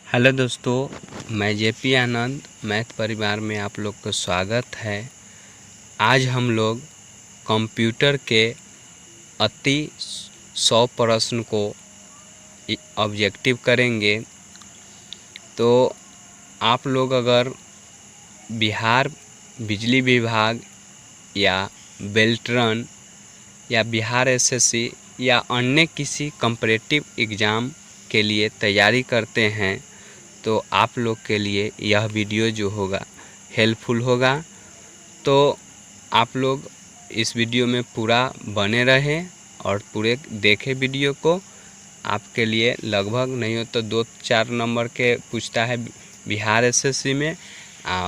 Hello दोस्तों, मैं JP आनंद math परिवार में आप लोग का स्वागत है। आज हम लोग कंप्यूटर के अति 100 प्रश्न को ऑब्जेक्टिव करेंगे। तो आप लोग अगर बिहार बिजली विभाग या बेल्ट्रन या बिहार एसएससी या अन्य किसी कॉम्पिटिटिव एग्ज़ाम के लिए तैयारी करते हैं तो आप लोग के लिए यह वीडियो जो होगा हेल्पफुल होगा। तो आप लोग इस वीडियो में पूरा बने रहें और पूरे देखें वीडियो को। आपके लिए लगभग नहीं हो तो 2-4 नंबर के पूछता है बिहार एसएससी में,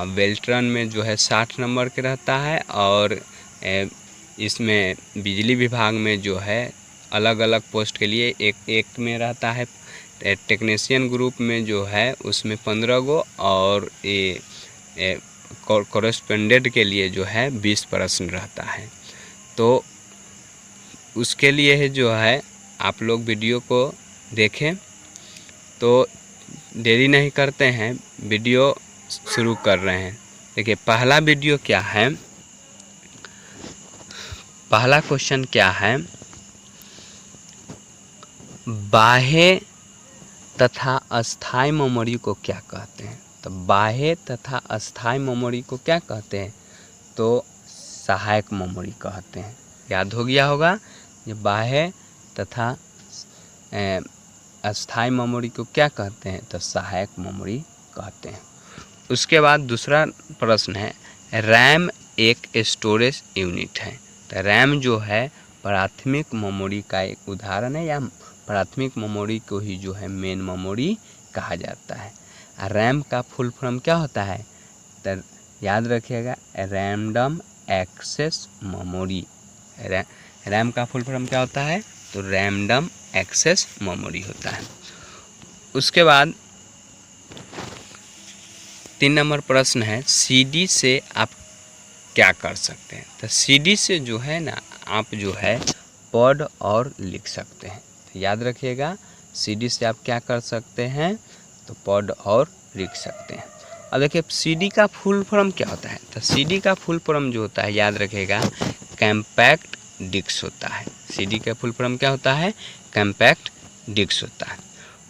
बेल्ट्रन में जो है 60 नंबर के रहता है, और इसमें बिजली विभाग में जो है अलग अलग पोस्ट के लिए एक में रहता है। टेक्नीशियन ग्रुप में जो है उसमें 15 गो, और ये कॉरेस्पोंडेंट के लिए जो है 20 प्रश्न रहता है। तो उसके लिए है जो है आप लोग वीडियो को देखें। तो देरी नहीं करते हैं, वीडियो शुरू कर रहे हैं। देखिए पहला वीडियो क्या है, पहला क्वेश्चन क्या है, बाह्य तथा अस्थायी मेमोरी को क्या कहते हैं। तो बाह्य तथा अस्थायी मेमोरी को क्या कहते हैं, तो सहायक मेमोरी कहते हैं। याद हो गया होगा, ये बाह्य तथा अस्थायी मेमोरी को क्या कहते हैं, तो सहायक मेमोरी कहते हैं। उसके बाद दूसरा प्रश्न है, रैम एक स्टोरेज यूनिट है। तो रैम जो है प्राथमिक मेमोरी का एक उदाहरण है, या प्राथमिक मेमोरी को ही जो है मेन मेमोरी कहा जाता है। रैम का फुल फॉर्म क्या होता है, तो याद रखिएगा रैंडम एक्सेस मेमोरी। रैम का फुल फॉर्म क्या होता है, तो रैंडम एक्सेस मेमोरी होता है। उसके बाद 3 नंबर प्रश्न है, सीडी से आप क्या कर सकते हैं। तो सीडी से जो है ना आप जो है पढ़ और लिख सकते हैं। तो याद रखिएगा सीडी से आप क्या कर सकते हैं, तो पढ़ और लिख सकते हैं। अब देखिए सीडी का फुल फॉर्म क्या होता है, तो सीडी का फुल फॉर्म जो होता है याद रखिएगा कॉम्पैक्ट डिस्क होता है। सीडी का फुल फॉर्म क्या होता है, कॉम्पैक्ट डिस्क होता है।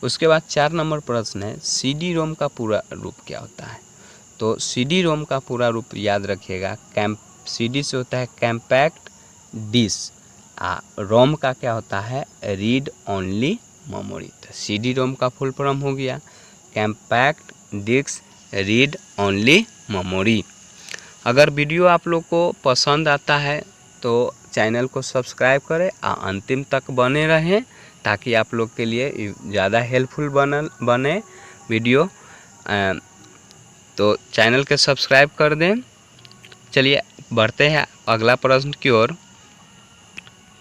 उसके बाद 4 नंबर प्रश्न है, सीडी रोम का पूरा रूप क्या होता है। तो सीडी रोम का पूरा रूप याद रखिएगा सीडी से होता है कॉम्पैक्ट डिस्क, रोम का क्या होता है, रीड ओनली मेमोरी। तो सीडी रोम का फुल फॉर्म हो गया compact disc read only memory. अगर वीडियो आप लोग को पसंद आता है तो चैनल को सब्सक्राइब करें और अंतिम तक बने रहें, ताकि आप लोग के लिए ज़्यादा हेल्पफुल बने वीडियो। तो चैनल के सब्सक्राइब कर दें। चलिए बढ़ते हैं अगला प्रश्न की ओर।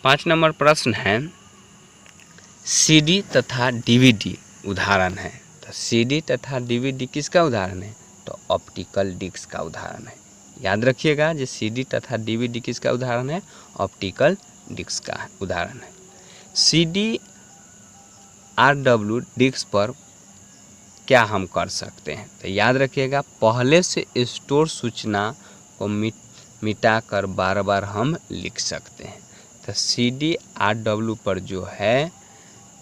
5 नंबर प्रश्न है, सीडी तथा डीवीडी उदाहरण है। तो सीडी तथा डीवीडी किसका उदाहरण है, तो ऑप्टिकल डिस्क का उदाहरण है। याद रखिएगा जो सीडी तथा डीवीडी किसका उदाहरण है, ऑप्टिकल डिस्क का उदाहरण है। सीडी आरडब्ल्यू डिस्क पर क्या हम कर सकते हैं, तो याद रखिएगा पहले से स्टोर सूचना को मिटाकर बार बार हम लिख सकते हैं। तो सीडी आरडब्ल्यू पर जो है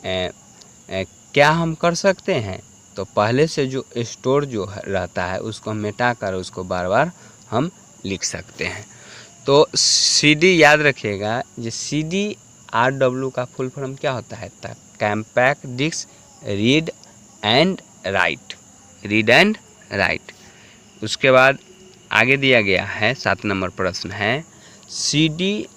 क्या हम कर सकते हैं, तो पहले से जो स्टोर जो रहता है उसको मिटाकर उसको बार बार हम लिख सकते हैं। तो सीडी याद रखिएगा जो सीडी आरडब्ल्यू का फुल फॉर्म क्या होता है, तो compact disc read and write, read and write. उसके बाद आगे दिया गया है 7 नंबर प्रश्न है, सीडी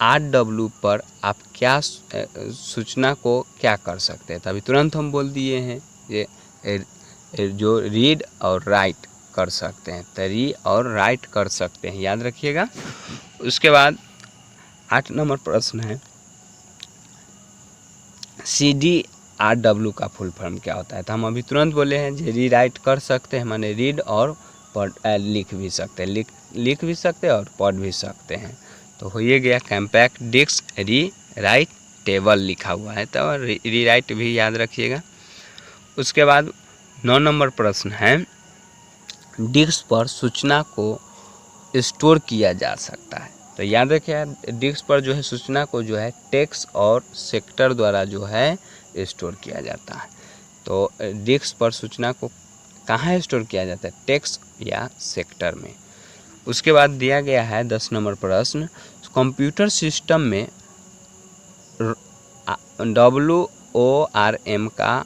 आरडब्ल्यू पर आप क्या सूचना को क्या कर सकते हैं। तो अभी तुरंत हम बोल दिए हैं ये जो रीड और राइट कर सकते हैं, तो रीड और राइट कर सकते हैं, याद रखिएगा। उसके बाद 8 नंबर प्रश्न है, सीडी आरडब्ल्यू का फुल फॉर्म क्या होता है। तो हम अभी तुरंत बोले हैं जो री राइट कर सकते हैं, माने रीड और लिख भी सकते हैं, लिख भी सकते हैं और पढ़ भी सकते हैं। तो हो ये गया कॉम्पैक्ट डिस्क री राइट टेबल लिखा हुआ है, तो री राइट भी याद रखिएगा। उसके बाद 9 नंबर प्रश्न है, डिस्क पर सूचना को स्टोर किया जा सकता है। तो याद रखिए, डिस्क पर जो है सूचना को जो है टेक्स्ट और सेक्टर द्वारा जो है स्टोर किया जाता है। तो डिस्क पर सूचना को कहाँ स्टोर किया जाता है, टेक्स्ट या सेक्टर में। उसके बाद दिया गया है 10 नंबर प्रश्न, कंप्यूटर सिस्टम में WORM का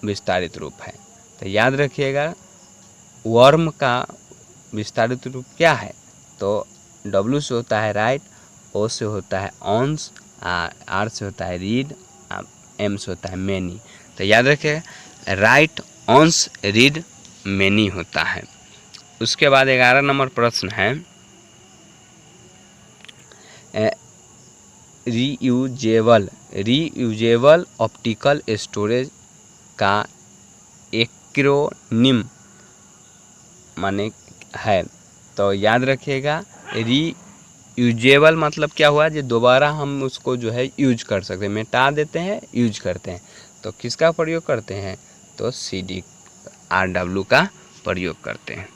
विस्तारित रूप है। तो याद रखिएगा, वर्म का विस्तारित रूप क्या है, तो W से होता है राइट, O से होता है ऑन्स, R से होता है रीड, M से होता है मैनी। तो याद रखिए, राइट, ऑन्स, रीड, मैनी होता है। उसके बाद 11 नंबर प्रश्न है, रीयूजेबल ऑप्टिकल स्टोरेज का एक्रोनिम माने है। तो याद रखिएगा, रीयूजेबल मतलब क्या हुआ, जो दोबारा हम उसको जो है यूज कर सकते हैं, मिटा देते हैं, यूज करते हैं। तो किसका प्रयोग करते हैं, तो CDRW का प्रयोग करते हैं।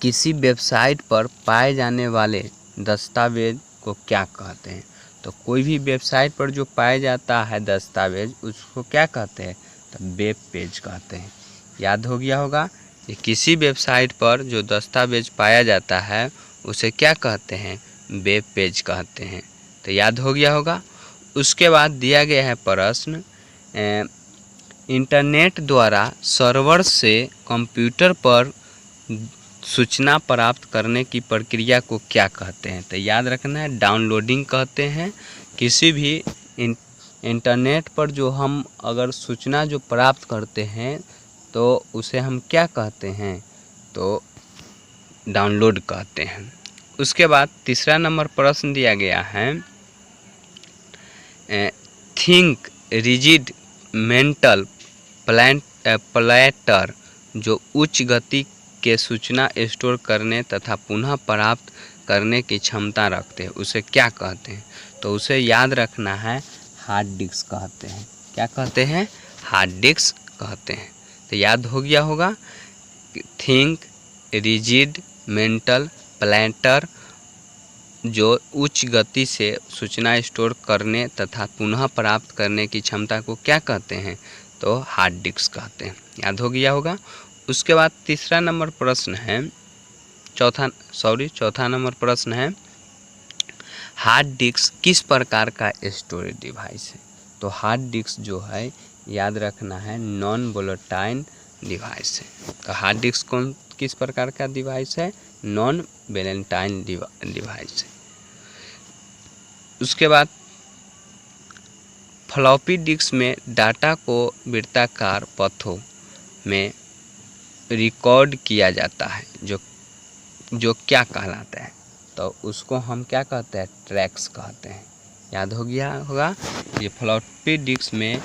किसी वेबसाइट पर पाए जाने वाले दस्तावेज को क्या कहते हैं, तो कोई भी वेबसाइट पर जो पाया जाता है दस्तावेज, उसको क्या कहते हैं, तो वेब पेज कहते हैं। याद हो गया होगा कि किसी वेबसाइट पर जो दस्तावेज पाया जाता है उसे क्या कहते हैं, वेब पेज कहते हैं। तो याद हो गया होगा। उसके बाद दिया गया है प्रश्न, इंटरनेट द्वारा सर्वर से कंप्यूटर पर सूचना प्राप्त करने की प्रक्रिया को क्या कहते हैं। तो याद रखना है, डाउनलोडिंग कहते हैं। किसी भी इंटरनेट पर जो हम अगर सूचना जो प्राप्त करते हैं तो उसे हम क्या कहते हैं, तो डाउनलोड कहते हैं। उसके बाद तीसरा नंबर प्रश्न दिया गया है, थिंक रिजिड मेंटल प्लैटर जो उच्च गति के सूचना स्टोर करने तथा पुनः प्राप्त करने की क्षमता रखते हैं, उसे क्या कहते हैं। तो उसे याद रखना है, हार्ड डिस्क कहते हैं। क्या कहते हैं, हार्ड डिस्क कहते हैं। तो याद हो गया होगा, थिंक रिजिड मेंटल प्लैटर जो उच्च गति से सूचना स्टोर करने तथा पुनः प्राप्त करने की क्षमता को क्या कहते हैं, तो हार्ड डिस्क कहते हैं। याद हो गया होगा। उसके बाद तीसरा नंबर प्रश्न है, चौथा नंबर प्रश्न है, हार्ड डिस्क किस प्रकार का स्टोरेज डिवाइस है। तो हार्ड डिस्क जो है, याद रखना है, नॉन वोलेटाइल डिवाइस है। तो हार्ड डिस्क किस प्रकार का डिवाइस है, नॉन वोलेटाइल डिवाइस है। उसके बाद फ्लॉपी डिस्क में डाटा को वृत्ताकार पथों में रिकॉर्ड किया जाता है, जो क्या कहलाता है, तो उसको हम क्या कहते हैं, ट्रैक्स कहते हैं। याद हो गया होगा, ये फ्लॉपी डिस्क में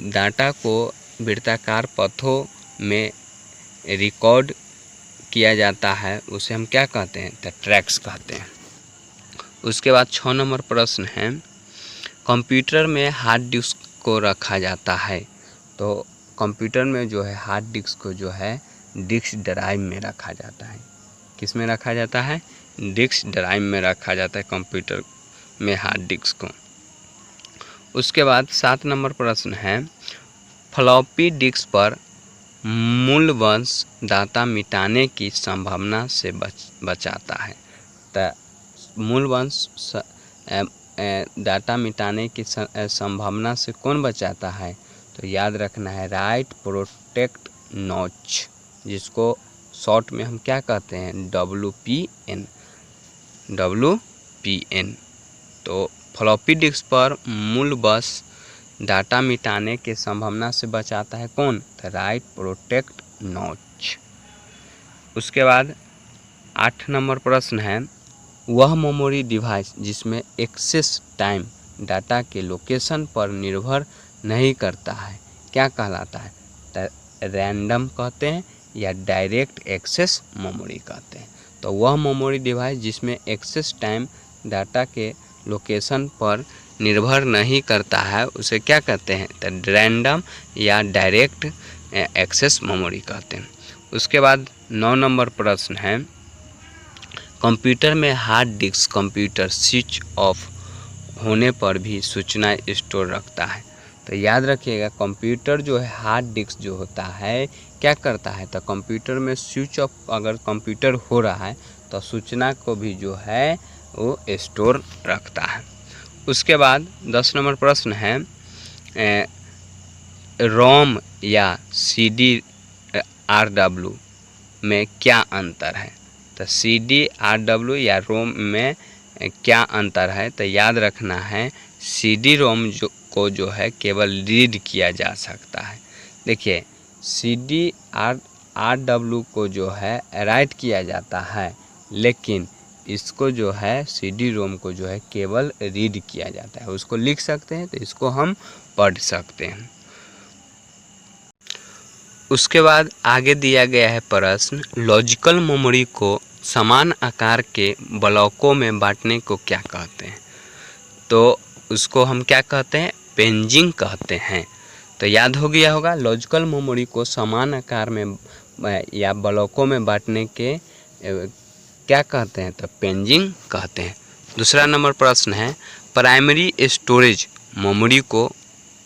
डाटा को वृत्ताकार पथों में रिकॉर्ड किया जाता है, उसे हम क्या कहते हैं, तो ट्रैक्स कहते हैं। उसके बाद 6 नंबर प्रश्न है, कंप्यूटर में हार्ड डिस्क को रखा जाता है। तो कंप्यूटर में जो है हार्ड डिस्क को जो है डिस्क ड्राइव में रखा जाता है। किस में रखा जाता है, डिस्क ड्राइव में रखा जाता है कंप्यूटर में हार्ड डिस्क को। उसके बाद 7 नंबर प्रश्न है, फ्लॉपी डिस्क पर मूलवंश डाटा मिटाने की संभावना से बचाता है। तो मूलवंश डाटा मिटाने की संभावना से कौन बचाता है, तो याद रखना है, राइट प्रोटेक्ट नॉच, जिसको शॉर्ट में हम क्या कहते हैं, WPN। तो फ्लॉपी डिस्क पर मूलवंश डाटा मिटाने के संभावना से बचाता है कौन, तो राइट प्रोटेक्ट नॉच। उसके बाद 8 नंबर प्रश्न है, वह मेमोरी डिवाइस जिसमें एक्सेस टाइम डाटा के लोकेशन पर निर्भर नहीं करता है, क्या कहलाता है, तो रैंडम कहते हैं या डायरेक्ट एक्सेस मेमोरी कहते हैं। तो वह मेमोरी डिवाइस जिसमें एक्सेस टाइम डाटा के लोकेशन पर निर्भर नहीं करता है उसे क्या कहते हैं, तो रैंडम या डायरेक्ट एक्सेस मेमोरी कहते हैं। उसके बाद 9 नंबर प्रश्न है, कंप्यूटर में hard disk computer switch off होने पर भी सूचना स्टोर रखता है। तो याद रखिएगा, कंप्यूटर जो है हार्ड डिस्क जो होता है क्या करता है, तो कंप्यूटर में स्विच ऑफ अगर कंप्यूटर हो रहा है तो सूचना को भी जो है वो स्टोर रखता है। उसके बाद 10 नंबर प्रश्न है, रोम या CD-RW में क्या अंतर है। तो CD-RW या रोम में क्या अंतर है, तो याद रखना है CD-ROM जो है केवल रीड किया जा सकता है। देखिए CD-RW को जो है राइट किया जाता है, लेकिन इसको जो है CD-ROM को जो है केवल रीड किया जाता है। उसको लिख सकते हैं तो इसको हम पढ़ सकते हैं। उसके बाद आगे दिया गया है प्रश्न, लॉजिकल मेमोरी को समान आकार के ब्लॉकों में बांटने को क्या कहते हैं। तो उसको हम क्या कहते हैं, पेजिंग कहते हैं। तो याद हो गया होगा, लॉजिकल मेमोरी को समान आकार में या ब्लॉकों में बांटने के क्या कहते हैं, तो पेजिंग कहते हैं। दूसरा नंबर प्रश्न है, प्राइमरी स्टोरेज मेमोरी को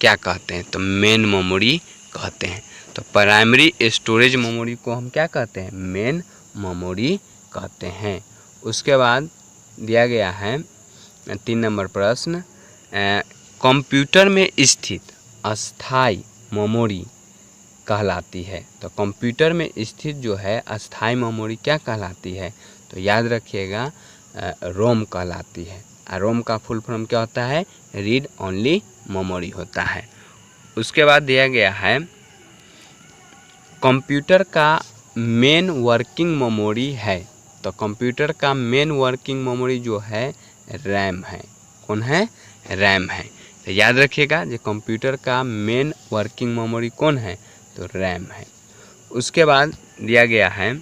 क्या कहते हैं, तो मेन मेमोरी कहते हैं। तो प्राइमरी स्टोरेज मेमोरी को हम क्या कहते हैं, मेन मेमोरी कहते हैं। उसके बाद दिया गया है 3 नंबर प्रश्न, कंप्यूटर में स्थित अस्थाई मेमोरी कहलाती है। तो कंप्यूटर में स्थित जो है अस्थाई मेमोरी क्या कहलाती है, तो याद रखिएगा रोम कहलाती है। और रोम का फुल फॉर्म क्या होता है, रीड ओनली मेमोरी होता है। उसके बाद दिया गया है, कंप्यूटर का मेन वर्किंग मेमोरी है। तो कंप्यूटर का मेन वर्किंग मेमोरी जो है रैम है। कौन है, रैम है। तो याद रखिएगा जो कंप्यूटर का मेन वर्किंग मेमोरी कौन है, तो रैम है। उसके बाद दिया गया है,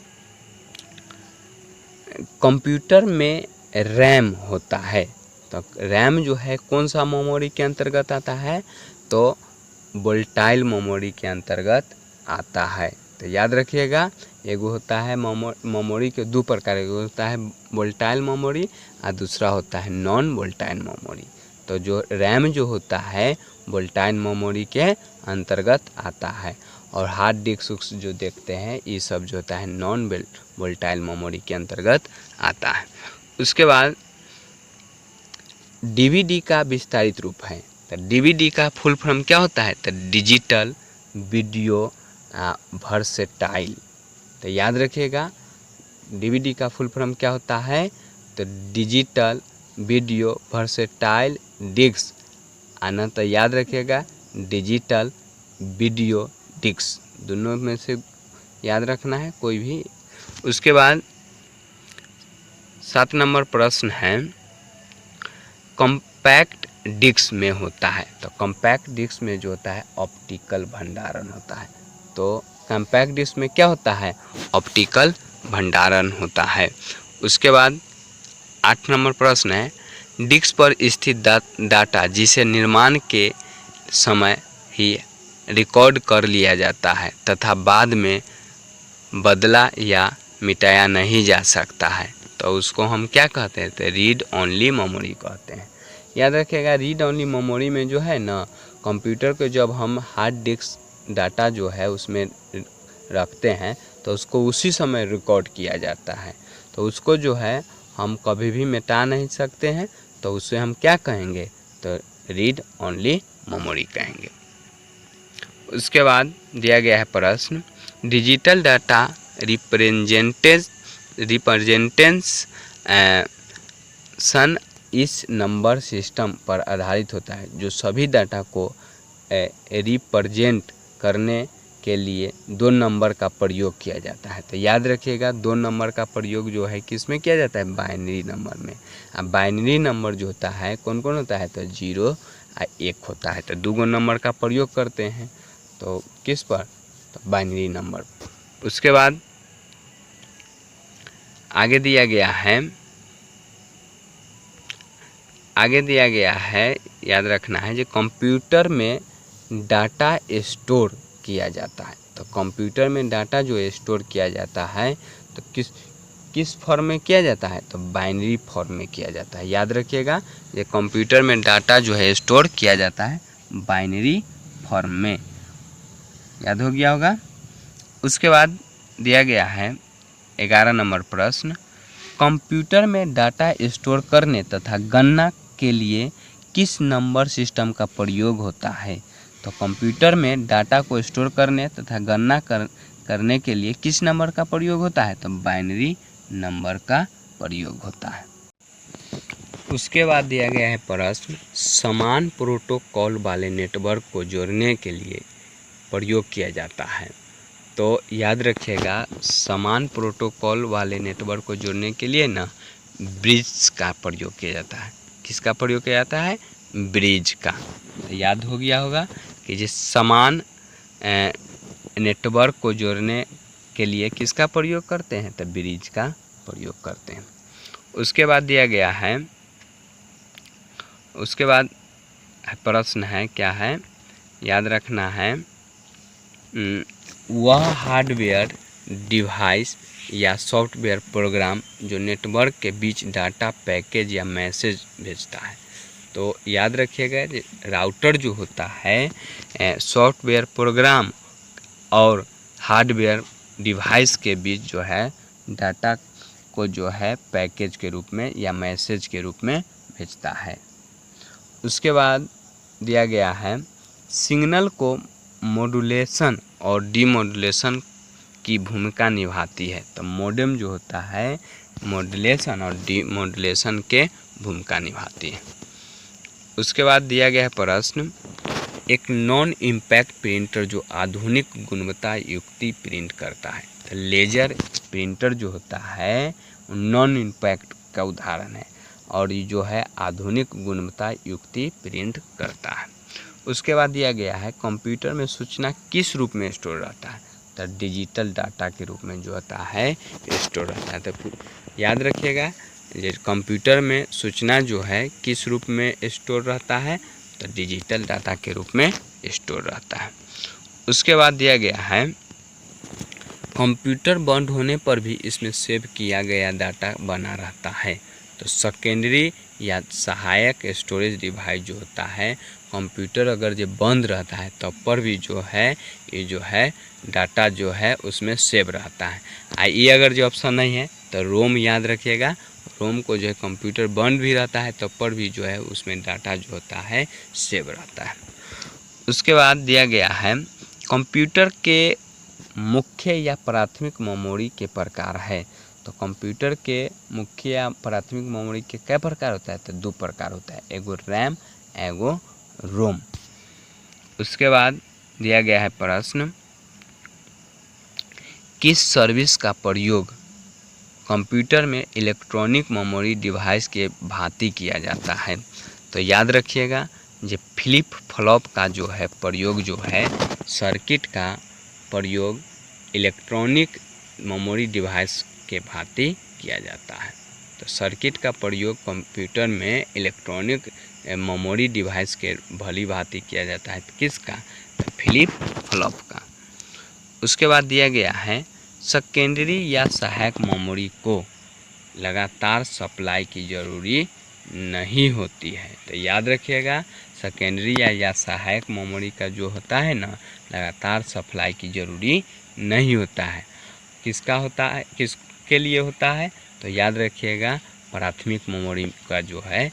कंप्यूटर में रैम होता है। तो रैम जो है कौन सा मेमोरी के अंतर्गत आता है, तो वोलेटाइल मेमोरी के अंतर्गत आता है। तो याद रखिएगा, एगो होता है मेमोरी के 2 प्रकार, एगो होता है वोलेटाइल मेमोरी और दूसरा होता है नॉन वोलेटाइल मेमोरी। तो जो रैम जो होता है वोलेटाइल मेमोरी के अंतर्गत आता है, और हार्ड डिस्क जो देखते हैं ये सब जो होता है नॉन वोलेटाइल मेमोरी के अंतर्गत आता है। उसके बाद DVD का विस्तारित रूप है। तो DVD का फुल फॉर्म क्या होता है, तो डिजिटल वीडियो वर्सेटाइल। तो याद रखिएगा DVD का फुल फॉर्म क्या होता है, तो डिजिटल वीडियो वर्सेटाइल डिस्क। आना तो याद रखिएगा डिजिटल वीडियो डिस्क, दोनों में से याद रखना है कोई भी। उसके बाद 7 नंबर प्रश्न है, कॉम्पैक्ट डिस्क में होता है। तो कॉम्पैक्ट डिस्क में जो होता है ऑप्टिकल भंडारण होता है। तो कॉम्पैक्ट डिस्क में क्या होता है, ऑप्टिकल भंडारण होता है। उसके बाद 8 नंबर प्रश्न है, डिस्क पर स्थित डाटा जिसे निर्माण के समय ही रिकॉर्ड कर लिया जाता है तथा बाद में बदला या मिटाया नहीं जा सकता है, तो उसको हम क्या कहते हैं, तो रीड ओनली मेमोरी कहते हैं। याद रखिएगा, रीड ओनली मेमोरी में जो है ना, कंप्यूटर को जब हम हार्ड डिस्क डाटा जो है उसमें रखते हैं तो उसको उसी समय रिकॉर्ड किया जाता है। तो उसको जो है हम कभी भी मिटा नहीं सकते हैं, तो उसे हम क्या कहेंगे, तो रीड ओनली मेमोरी कहेंगे। उसके बाद दिया गया है प्रश्न, डिजिटल डाटा रिप्रेजेंटेशन इस नंबर सिस्टम पर आधारित होता है जो सभी डाटा को रिप्रेजेंट करने के लिए 2 नंबर का प्रयोग किया जाता है। तो याद रखिएगा 2 नंबर का प्रयोग जो है किस में किया जाता है, बाइनरी नंबर में। अब बाइनरी नंबर जो होता है कौन कौन होता है, तो 0 और 1 होता है। तो 2 नंबर का प्रयोग करते हैं तो किस पर, तो बाइनरी नंबर। उसके बाद आगे दिया गया है याद रखना है, जो कंप्यूटर में डाटा स्टोर किया जाता है। तो कंप्यूटर में डाटा जो स्टोर किया जाता है तो किस फॉर्म में किया जाता है, तो बाइनरी फॉर्म में किया जाता है। याद रखिएगा, ये कंप्यूटर में डाटा जो है स्टोर किया जाता है बाइनरी फॉर्म में। याद हो गया होगा। उसके बाद दिया गया है 11 नंबर प्रश्न, कंप्यूटर में डाटा स्टोर करने तथा गणना के लिए किस नंबर सिस्टम का प्रयोग होता है। तो कंप्यूटर में डाटा को स्टोर करने तथा गणना करने के लिए किस नंबर का प्रयोग होता है, तो बाइनरी नंबर का प्रयोग होता है। उसके बाद दिया गया है प्रश्न, समान प्रोटोकॉल वाले नेटवर्क को जोड़ने के लिए प्रयोग किया जाता है। तो याद रखिएगा, समान प्रोटोकॉल वाले नेटवर्क को जोड़ने के लिए ना ब्रिज का प्रयोग किया जाता है। किसका प्रयोग किया जाता है, ब्रिज का। याद हो गया होगा कि जिस समान नेटवर्क को जोड़ने के लिए किसका प्रयोग करते हैं, तो ब्रिज का प्रयोग करते हैं। उसके बाद दिया गया है, उसके बाद प्रश्न है क्या है, याद रखना है, वह हार्डवेयर डिवाइस या सॉफ्टवेयर प्रोग्राम जो नेटवर्क के बीच डाटा, पैकेज या मैसेज भेजता है। तो याद रखिएगा, राउटर जो होता है सॉफ्टवेयर प्रोग्राम और हार्डवेयर डिवाइस के बीच जो है डाटा को जो है पैकेज के रूप में या मैसेज के रूप में भेजता है। उसके बाद दिया गया है, सिग्नल को मॉड्यूलेशन और डीमॉड्यूलेशन की भूमिका निभाती है। तो मॉडेम जो होता है मॉड्यूलेशन और डीमॉड्यूलेशन के भूमिका निभाती है। उसके बाद दिया गया है प्रश्न, एक नॉन इम्पैक्ट प्रिंटर जो आधुनिक गुणवत्ता युक्ति प्रिंट करता है। तो लेजर प्रिंटर जो होता है नॉन इम्पैक्ट का उदाहरण है और ये जो है आधुनिक गुणवत्ता युक्ति प्रिंट करता है। उसके बाद दिया गया है, कंप्यूटर में सूचना किस रूप में स्टोर रहता है, तो डिजिटल डाटा के रूप में जो होता है स्टोर रहता है। तो याद रखिएगा, ये कंप्यूटर में सूचना जो है किस रूप में स्टोर रहता है, तो डिजिटल डाटा के रूप में स्टोर रहता है। उसके बाद दिया गया है, कंप्यूटर बंद होने पर भी इसमें सेव किया गया डाटा बना रहता है। तो सेकेंडरी या सहायक स्टोरेज डिवाइस जो होता है, कंप्यूटर अगर जो बंद रहता है तब पर भी जो है ये जो है डाटा जो है उसमें सेव रहता है। ये अगर जो ऑप्शन नहीं है तो रोम याद रखिएगा, रोम को जो है कंप्यूटर बंद भी रहता है तब पर भी जो है उसमें डाटा जो होता है सेव रहता है। उसके बाद दिया गया है, कंप्यूटर के मुख्य या प्राथमिक मेमोरी के प्रकार है। तो कंप्यूटर के मुख्य या प्राथमिक मेमोरी के क्या प्रकार होता है, तो 2 प्रकार होता है, एगो रैम एगो रोम। उसके बाद दिया गया है प्रश्न, किस सर्विस का प्रयोग कंप्यूटर में इलेक्ट्रॉनिक मेमोरी डिवाइस के भांति किया जाता है। तो याद रखिएगा, जो फ्लिप फ्लॉप का जो है प्रयोग जो है सर्किट का प्रयोग इलेक्ट्रॉनिक मेमोरी डिवाइस के भांति किया जाता है। तो सर्किट का प्रयोग कंप्यूटर में इलेक्ट्रॉनिक मेमोरी डिवाइस के भली भांति किया जाता है। किसका, तो फ्लिप फ्लॉप का। उसके बाद दिया गया है, सेकेंडरी या सहायक मेमोरी को लगातार सप्लाई की जरूरी नहीं होती है। तो याद रखिएगा, सेकेंडरी या सहायक मेमोरी का जो होता है ना, लगातार सप्लाई की जरूरी नहीं होता है। किसका होता है, किसके लिए होता है, तो याद रखिएगा प्राथमिक मेमोरी का जो है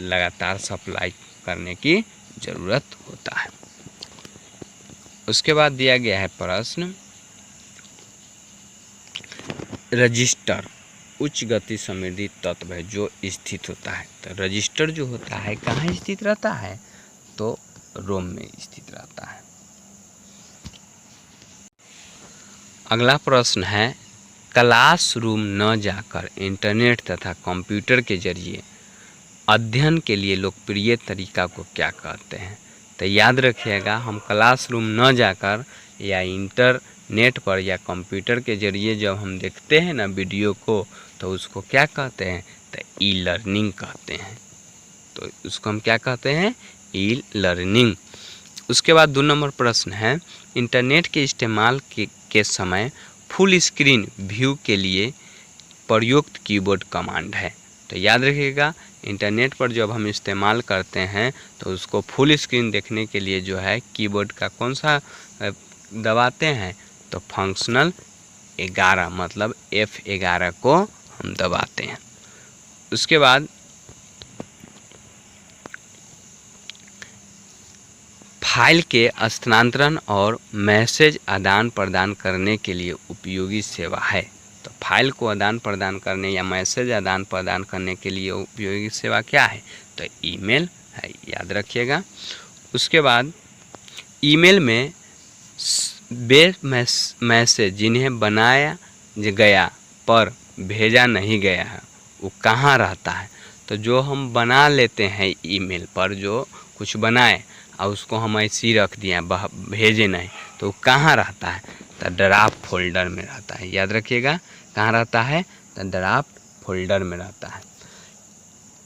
लगातार सप्लाई करने की ज़रूरत होता है। उसके बाद दिया गया है प्रश्न, रजिस्टर उच्च गति समृद्धि तत्व है जो स्थित होता है। तो रजिस्टर जो होता है कहाँ स्थित रहता है, तो रोम में स्थित रहता है। अगला प्रश्न है, क्लासरूम न जाकर इंटरनेट तथा कंप्यूटर के जरिए अध्ययन के लिए लोकप्रिय तरीका को क्या कहते हैं। तो याद रखिएगा, हम क्लासरूम न जाकर या इंटरनेट पर या कंप्यूटर के जरिए जब हम देखते हैं ना वीडियो को, तो उसको क्या कहते हैं, तो ई लर्निंग कहते हैं। तो उसको हम क्या कहते हैं, ई लर्निंग। उसके बाद 2 नंबर प्रश्न है, इंटरनेट के इस्तेमाल के समय फुल स्क्रीन व्यू के लिए प्रयुक्त कीबोर्ड कमांड है। तो याद रखिएगा, इंटरनेट पर जब हम इस्तेमाल करते हैं तो उसको फुल स्क्रीन देखने के लिए जो है कीबोर्ड का कौन सा दबाते हैं, तो फंक्शनल 11 मतलब F11 को हम दबाते हैं। उसके बाद फाइल के स्थानांतरण और मैसेज आदान प्रदान करने के लिए उपयोगी सेवा है। तो फाइल को आदान प्रदान करने या मैसेज आदान प्रदान करने के लिए उपयोगी सेवा क्या है, तो ईमेल है, याद रखिएगा। उसके बाद ईमेल में वे मैसेज जिन्हें बनाया गया पर भेजा नहीं गया है वो कहाँ रहता है। तो जो हम बना लेते हैं ईमेल पर, जो कुछ बनाए और उसको हम ऐसे ही रख दिए, भेजे नहीं, तो वो कहाँ रहता है, तो ड्राफ्ट फोल्डर में रहता है। याद रखिएगा, कहाँ रहता है, तो ड्राफ्ट फोल्डर में रहता है।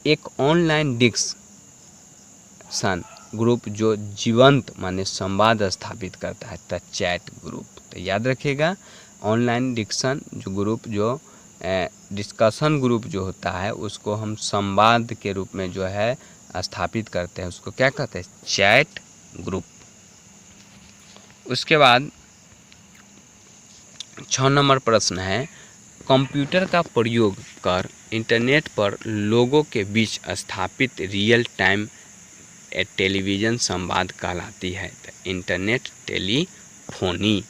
एक ऑनलाइन डिस्कशन ग्रुप जो जीवंत माने संवाद स्थापित करता है, तो चैट ग्रुप। तो याद रखिएगा, ऑनलाइन डिस्कशन जो ग्रुप, जो डिस्कशन ग्रुप जो होता है उसको हम संवाद के रूप में जो है स्थापित करते हैं, उसको क्या कहते हैं, चैट ग्रुप। उसके बाद 6 नंबर प्रश्न है, कंप्यूटर का प्रयोग कर इंटरनेट पर लोगों के बीच स्थापित रियल टाइम टेलीविज़न संवाद कहलाती है। तो इंटरनेट टेलीफोनी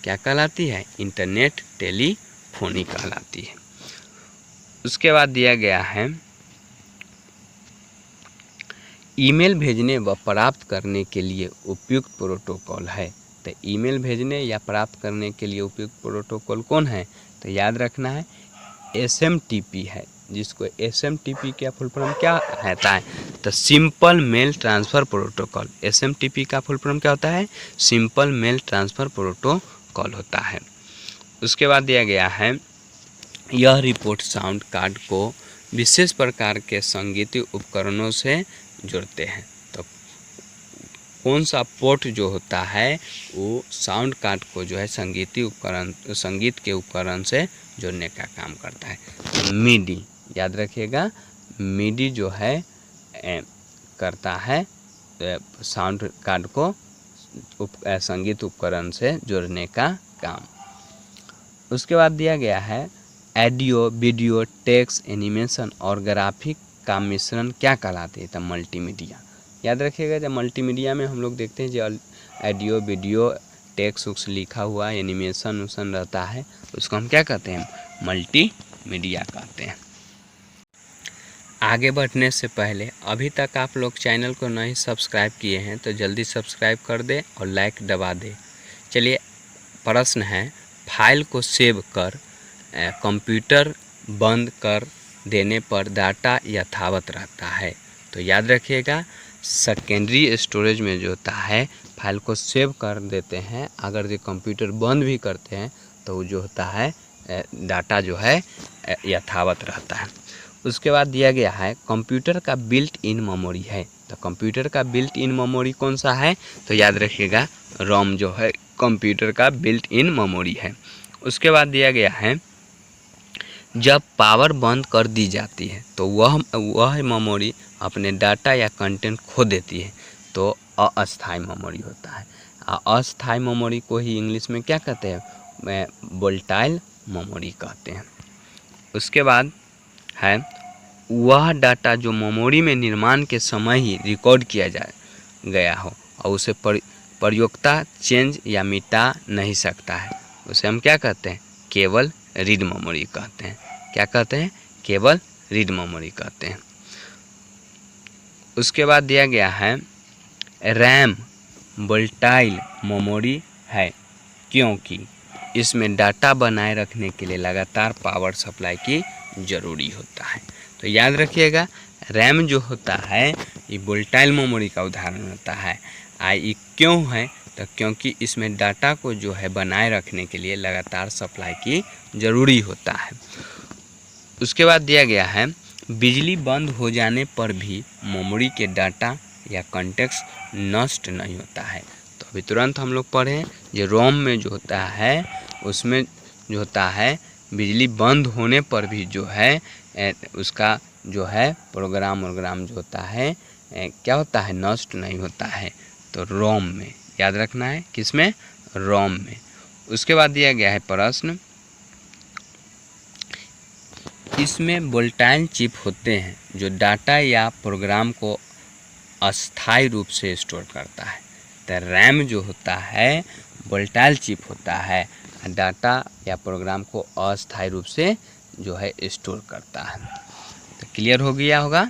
क्या कहलाती है, इंटरनेट टेलीफोनी कहलाती है। उसके बाद दिया गया है, ईमेल भेजने व प्राप्त करने के लिए उपयुक्त प्रोटोकॉल है। तो ईमेल भेजने या प्राप्त करने के लिए उपयुक्त प्रोटोकॉल कौन है, तो याद रखना है SMTP है, जिसको SMTP का फुल फॉर्म क्या रहता है, तो simple mail transfer protocol. SMTP का फुल फॉर्म क्या होता है, सिंपल मेल ट्रांसफ़र प्रोटोकॉल होता है। उसके बाद दिया गया है, यह रिपोर्ट साउंड कार्ड को विशेष प्रकार के संगीतीय उपकरणों से जोड़ते हैं। तो कौन सा पोर्ट जो होता है वो साउंड कार्ड को जो है संगीतीय उपकरण, संगीत के उपकरण से जोड़ने का काम करता है। मिडी, याद रखिएगा, मिडी जो है करता है साउंड कार्ड को संगीत उपकरण से जोड़ने का काम। उसके बाद दिया गया है, ऑडियो, वीडियो, टेक्स्ट, एनिमेशन और ग्राफिक का मिश्रण क्या कहलाते हैं, तो मल्टीमीडिया। याद रखिएगा, जब मल्टीमीडिया में हम लोग देखते हैं जो ऑडियो, वीडियो, टेक्स्ट उक्स लिखा हुआ, एनिमेशन उसन रहता है, उसको हम क्या कहते हैं, मल्टीमीडिया कहते हैं। आगे बढ़ने से पहले अभी तक आप लोग चैनल को नहीं सब्सक्राइब किए हैं तो जल्दी सब्सक्राइब कर दें और लाइक दबा दें। चलिए, प्रश्न है, फाइल को सेव कर कंप्यूटर बंद कर देने पर डाटा यथावत रहता है। तो याद रखिएगा, सेकेंडरी स्टोरेज में जो होता है फाइल को सेव कर देते हैं, अगर जो कंप्यूटर बंद भी करते हैं तो जो होता है डाटा जो है यथावत रहता है। उसके बाद दिया गया है, कंप्यूटर का बिल्ट इन मेमोरी है। तो कंप्यूटर का बिल्ट इन मेमोरी कौन सा है, तो याद रखिएगा रोम जो है कंप्यूटर का बिल्ट इन मेमोरी है। उसके बाद दिया गया है, जब पावर बंद कर दी जाती है तो वह मेमोरी अपने डाटा या कंटेंट खो देती है, तो अस्थायी मेमोरी होता है। अस्थायी मेमोरी को ही इंग्लिश में क्या कहते हैं, वोलेटाइल मेमोरी कहते हैं। उसके बाद है, वह डाटा जो मेमोरी में निर्माण के समय ही रिकॉर्ड किया गया हो और उसे प्रयोक्ता चेंज या मिटा नहीं सकता है, उसे हम क्या कहते हैं, केवल रीड मेमोरी कहते हैं। क्या कहते हैं, केवल रीड मेमोरी कहते हैं। उसके बाद दिया गया है, रैम वोलेटाइल मेमोरी है क्योंकि इसमें डाटा बनाए रखने के लिए लगातार पावर सप्लाई की ज़रूरी होता है। तो याद रखिएगा, रैम जो होता है ये वोलेटाइल मेमोरी का उदाहरण होता है। ये क्यों है, तो क्योंकि इसमें डाटा को जो है बनाए रखने के लिए लगातार सप्लाई की ज़रूरी होता है। उसके बाद दिया गया है, बिजली बंद हो जाने पर भी मेमोरी के डाटा या कंटेक्स्ट नष्ट नहीं होता है। तो अभी तुरंत हम लोग पढ़ें, ये रोम में जो होता है उसमें जो होता है बिजली बंद होने पर भी जो है उसका जो है प्रोग्राम जो होता है क्या होता है, नष्ट नहीं होता है। तो रोम में याद रखना है, किसमें, रोम में। उसके बाद दिया गया है प्रश्न, इसमें वोल्टाइल चिप होते हैं जो डाटा या प्रोग्राम को अस्थायी रूप से स्टोर करता है। तो रैम जो होता है वोल्टाइल चिप होता है, डाटा या प्रोग्राम को अस्थायी रूप से जो है स्टोर करता है। तो क्लियर हो गया होगा।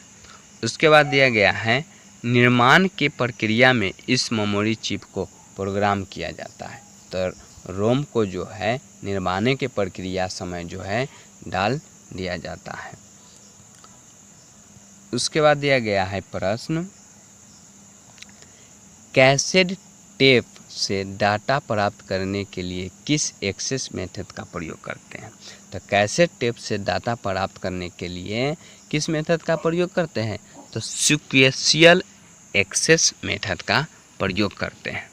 उसके बाद दिया गया है निर्माण के प्रक्रिया में इस मेमोरी चिप को प्रोग्राम किया जाता है। तो रोम को जो है निर्माण के प्रक्रिया समय जो है डाल दिया जाता है। उसके बाद दिया गया है प्रश्न, कैसेट टेप से डाटा प्राप्त करने के लिए किस एक्सेस मेथड का प्रयोग करते हैं। तो कैसेट टेप से डाटा प्राप्त करने के लिए किस मेथड का प्रयोग करते हैं, तो सीक्वेंशियल एक्सेस मेथड का प्रयोग करते हैं।